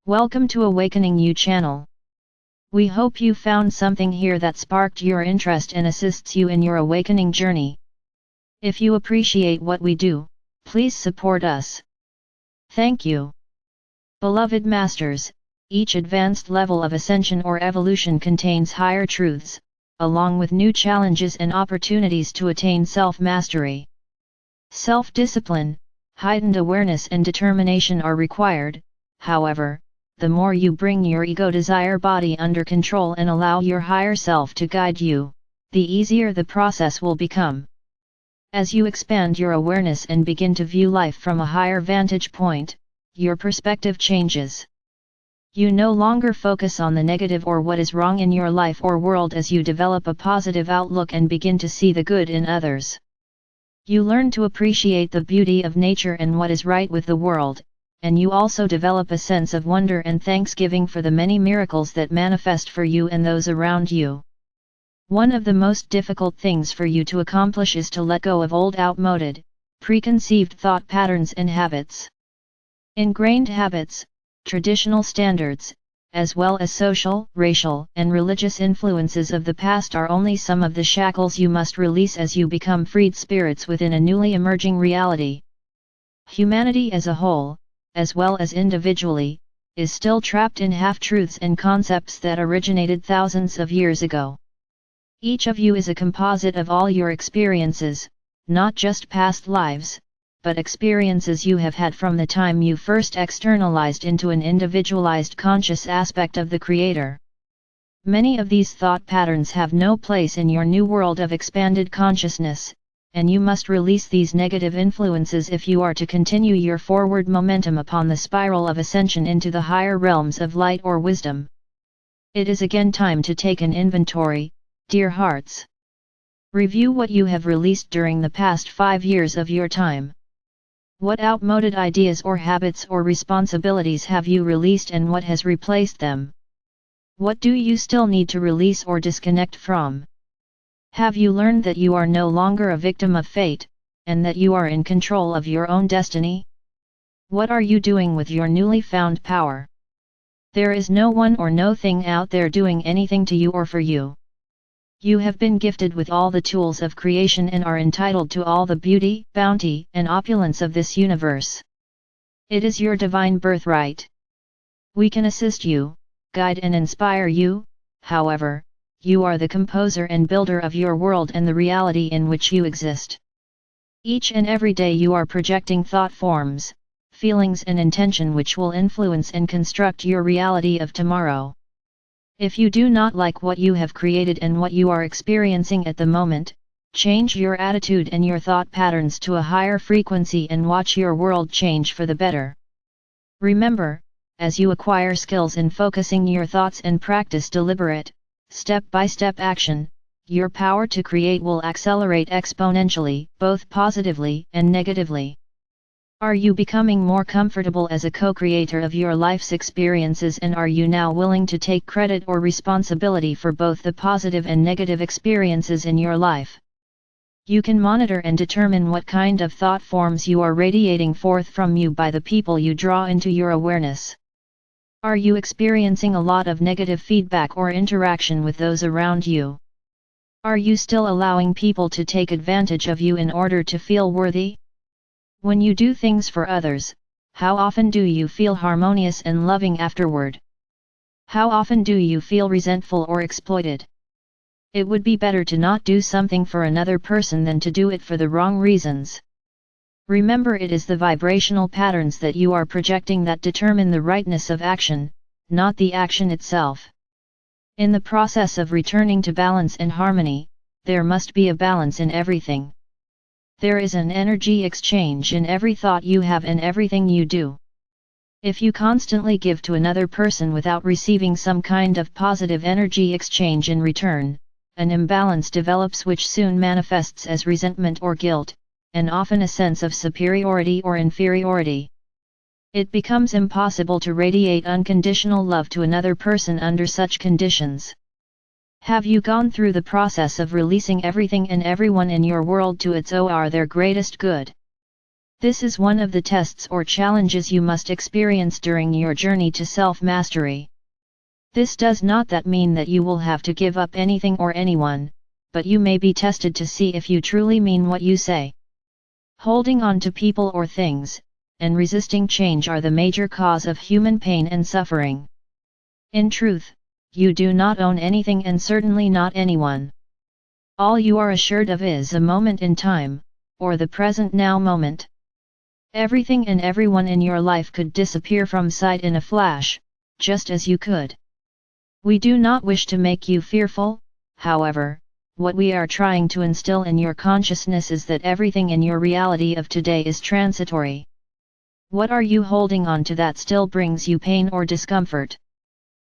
Welcome to Awakening You channel. We hope you found something here that sparked your interest and assists you in your awakening journey. If you appreciate what we do, please support us. Thank you. Beloved Masters, each advanced level of ascension or evolution contains higher truths, along with new challenges and opportunities to attain self-mastery. Self-discipline, heightened awareness and determination are required. However, the more you bring your ego desire body under control and allow your higher self to guide you, the easier the process will become. As you expand your awareness and begin to view life from a higher vantage point, your perspective changes. You no longer focus on the negative or what is wrong in your life or world as you develop a positive outlook and begin to see the good in others. You learn to appreciate the beauty of nature and what is right with the world, and you also develop a sense of wonder and thanksgiving for the many miracles that manifest for you and those around you. One of the most difficult things for you to accomplish is to let go of old outmoded, preconceived thought patterns and habits. Ingrained habits, traditional standards, as well as social, racial, and religious influences of the past are only some of the shackles you must release as you become freed spirits within a newly emerging reality. Humanity as a whole, as well as individually, is still trapped in half-truths and concepts that originated thousands of years ago. Each of you is a composite of all your experiences, not just past lives, but experiences you have had from the time you first externalized into an individualized conscious aspect of the Creator. Many of these thought patterns have no place in your new world of expanded consciousness, and you must release these negative influences if you are to continue your forward momentum upon the spiral of ascension into the higher realms of light or wisdom. It is again time to take an inventory, dear hearts. Review what you have released during the past 5 years of your time. What outmoded ideas or habits or responsibilities have you released and what has replaced them? What do you still need to release or disconnect from? Have you learned that you are no longer a victim of fate, and that you are in control of your own destiny? What are you doing with your newly found power? There is no one or no thing out there doing anything to you or for you. You have been gifted with all the tools of creation and are entitled to all the beauty, bounty, and opulence of this universe. It is your divine birthright. We can assist you, guide and inspire you, however, you are the composer and builder of your world and the reality in which you exist. Each and every day you are projecting thought forms, feelings and intention which will influence and construct your reality of tomorrow. If you do not like what you have created and what you are experiencing at the moment, change your attitude and your thought patterns to a higher frequency and watch your world change for the better. Remember, as you acquire skills in focusing your thoughts and practice deliberate, step-by-step action, your power to create will accelerate exponentially, both positively and negatively. Are you becoming more comfortable as a co-creator of your life's experiences, and are you now willing to take credit or responsibility for both the positive and negative experiences in your life? You can monitor and determine what kind of thought forms you are radiating forth from you by the people you draw into your awareness. Are you experiencing a lot of negative feedback or interaction with those around you? Are you still allowing people to take advantage of you in order to feel worthy? When you do things for others, how often do you feel harmonious and loving afterward? How often do you feel resentful or exploited? It would be better to not do something for another person than to do it for the wrong reasons. Remember, it is the vibrational patterns that you are projecting that determine the rightness of action, not the action itself. In the process of returning to balance and harmony, there must be a balance in everything. There is an energy exchange in every thought you have and everything you do. If you constantly give to another person without receiving some kind of positive energy exchange in return, an imbalance develops which soon manifests as resentment or guilt, and often a sense of superiority or inferiority. It becomes impossible to radiate unconditional love to another person under such conditions. Have you gone through the process of releasing everything and everyone in your world to its or their greatest good? This is one of the tests or challenges you must experience during your journey to self-mastery. This does not mean that you will have to give up anything or anyone, but you may be tested to see if you truly mean what you say. Holding on to people or things, and resisting change are the major cause of human pain and suffering. In truth, you do not own anything and certainly not anyone. All you are assured of is a moment in time, or the present now moment. Everything and everyone in your life could disappear from sight in a flash, just as you could. We do not wish to make you fearful, however. What we are trying to instill in your consciousness is that everything in your reality of today is transitory. What are you holding on to that still brings you pain or discomfort?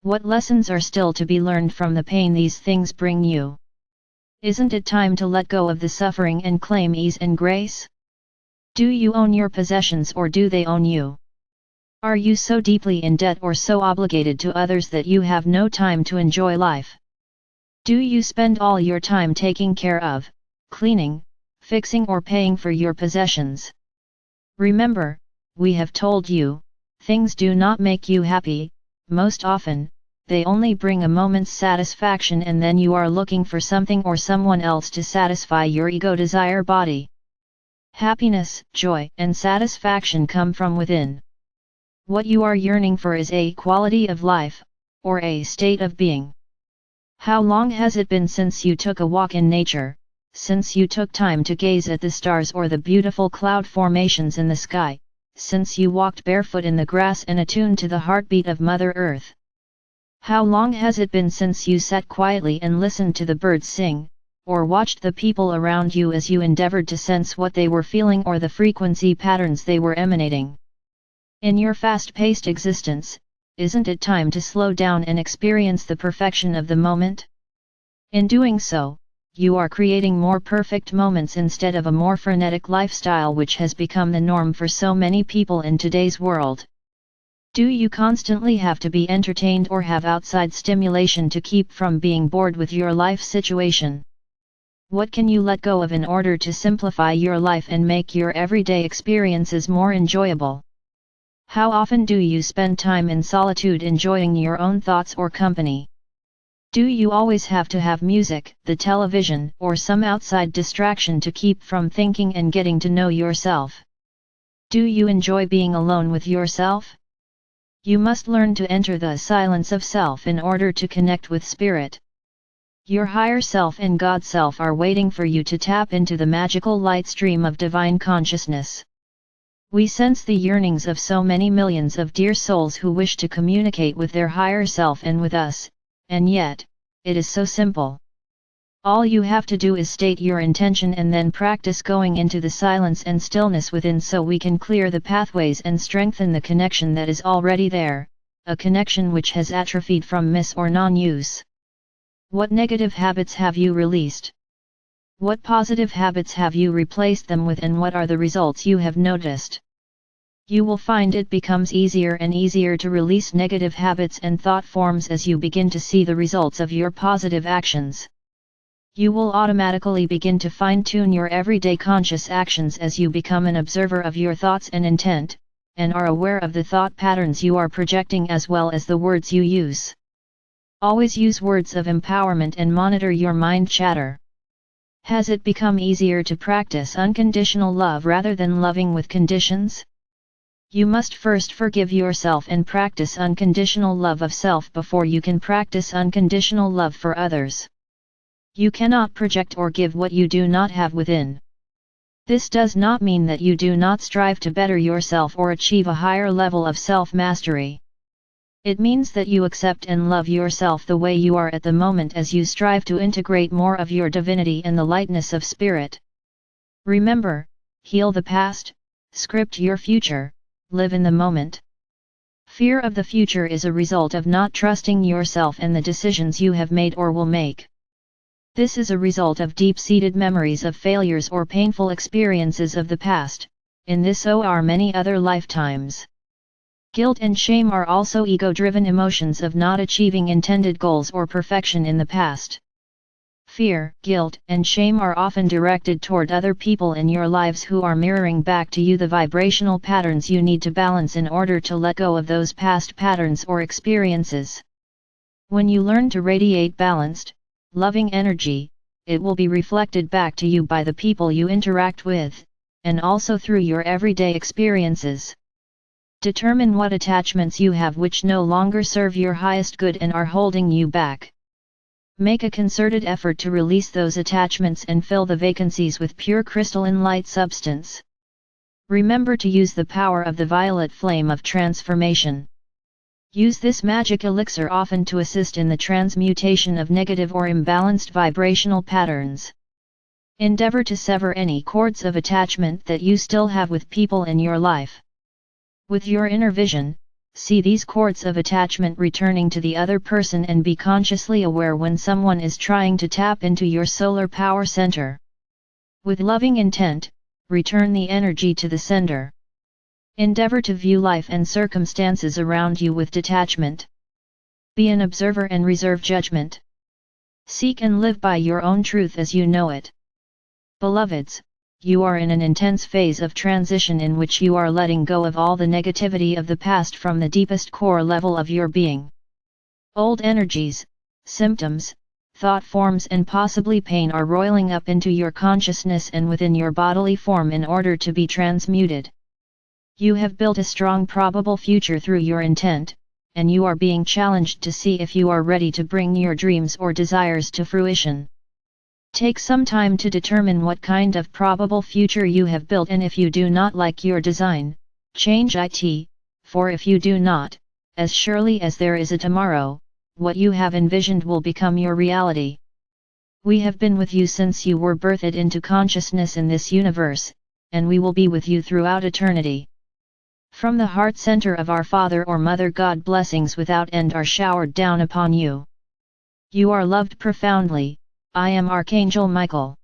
What lessons are still to be learned from the pain these things bring you? Isn't it time to let go of the suffering and claim ease and grace? Do you own your possessions or do they own you? Are you so deeply in debt or so obligated to others that you have no time to enjoy life? Do you spend all your time taking care of, cleaning, fixing or paying for your possessions? Remember, we have told you, things do not make you happy. Most often, they only bring a moment's satisfaction and then you are looking for something or someone else to satisfy your ego desire body. Happiness, joy and satisfaction come from within. What you are yearning for is a quality of life, or a state of being. How long has it been since you took a walk in nature, since you took time to gaze at the stars or the beautiful cloud formations in the sky, since you walked barefoot in the grass and attuned to the heartbeat of Mother Earth? How long has it been since you sat quietly and listened to the birds sing, or watched the people around you as you endeavored to sense what they were feeling or the frequency patterns they were emanating? In your fast-paced existence, isn't it time to slow down and experience the perfection of the moment? In doing so, you are creating more perfect moments instead of a more frenetic lifestyle which has become the norm for so many people in today's world. Do you constantly have to be entertained or have outside stimulation to keep from being bored with your life situation? What can you let go of in order to simplify your life and make your everyday experiences more enjoyable? How often do you spend time in solitude enjoying your own thoughts or company? Do you always have to have music, the television, or some outside distraction to keep from thinking and getting to know yourself? Do you enjoy being alone with yourself? You must learn to enter the silence of self in order to connect with spirit. Your higher self and God self are waiting for you to tap into the magical light stream of divine consciousness. We sense the yearnings of so many millions of dear souls who wish to communicate with their higher self and with us, and yet, it is so simple. All you have to do is state your intention and then practice going into the silence and stillness within so we can clear the pathways and strengthen the connection that is already there, a connection which has atrophied from miss or non-use. What negative habits have you released? What positive habits have you replaced them with and what are the results you have noticed? You will find it becomes easier and easier to release negative habits and thought forms as you begin to see the results of your positive actions. You will automatically begin to fine-tune your everyday conscious actions as you become an observer of your thoughts and intent, and are aware of the thought patterns you are projecting as well as the words you use. Always use words of empowerment and monitor your mind chatter. Has it become easier to practice unconditional love rather than loving with conditions? You must first forgive yourself and practice unconditional love of self before you can practice unconditional love for others. You cannot project or give what you do not have within. This does not mean that you do not strive to better yourself or achieve a higher level of self-mastery. It means that you accept and love yourself the way you are at the moment as you strive to integrate more of your divinity and the lightness of spirit. Remember, heal the past, script your future, live in the moment. Fear of the future is a result of not trusting yourself and the decisions you have made or will make. This is a result of deep-seated memories of failures or painful experiences of the past, in this or many other lifetimes. Guilt and shame are also ego-driven emotions of not achieving intended goals or perfection in the past. Fear, guilt, and shame are often directed toward other people in your lives who are mirroring back to you the vibrational patterns you need to balance in order to let go of those past patterns or experiences. When you learn to radiate balanced, loving energy, it will be reflected back to you by the people you interact with, and also through your everyday experiences. Determine what attachments you have which no longer serve your highest good and are holding you back. Make a concerted effort to release those attachments and fill the vacancies with pure crystalline light substance. Remember to use the power of the violet flame of transformation. Use this magic elixir often to assist in the transmutation of negative or imbalanced vibrational patterns. Endeavor to sever any cords of attachment that you still have with people in your life. With your inner vision, see these cords of attachment returning to the other person and be consciously aware when someone is trying to tap into your solar power center. With loving intent, return the energy to the sender. Endeavor to view life and circumstances around you with detachment. Be an observer and reserve judgment. Seek and live by your own truth as you know it. Beloveds, you are in an intense phase of transition in which you are letting go of all the negativity of the past from the deepest core level of your being. Old energies, symptoms, thought forms and possibly pain are roiling up into your consciousness and within your bodily form in order to be transmuted. You have built a strong probable future through your intent, and you are being challenged to see if you are ready to bring your dreams or desires to fruition. Take some time to determine what kind of probable future you have built, and if you do not like your design, change it, for if you do not, as surely as there is a tomorrow, what you have envisioned will become your reality. We have been with you since you were birthed into consciousness in this universe, and we will be with you throughout eternity. From the heart center of our Father or Mother God, blessings without end are showered down upon you. You are loved profoundly. I am Archangel Michael.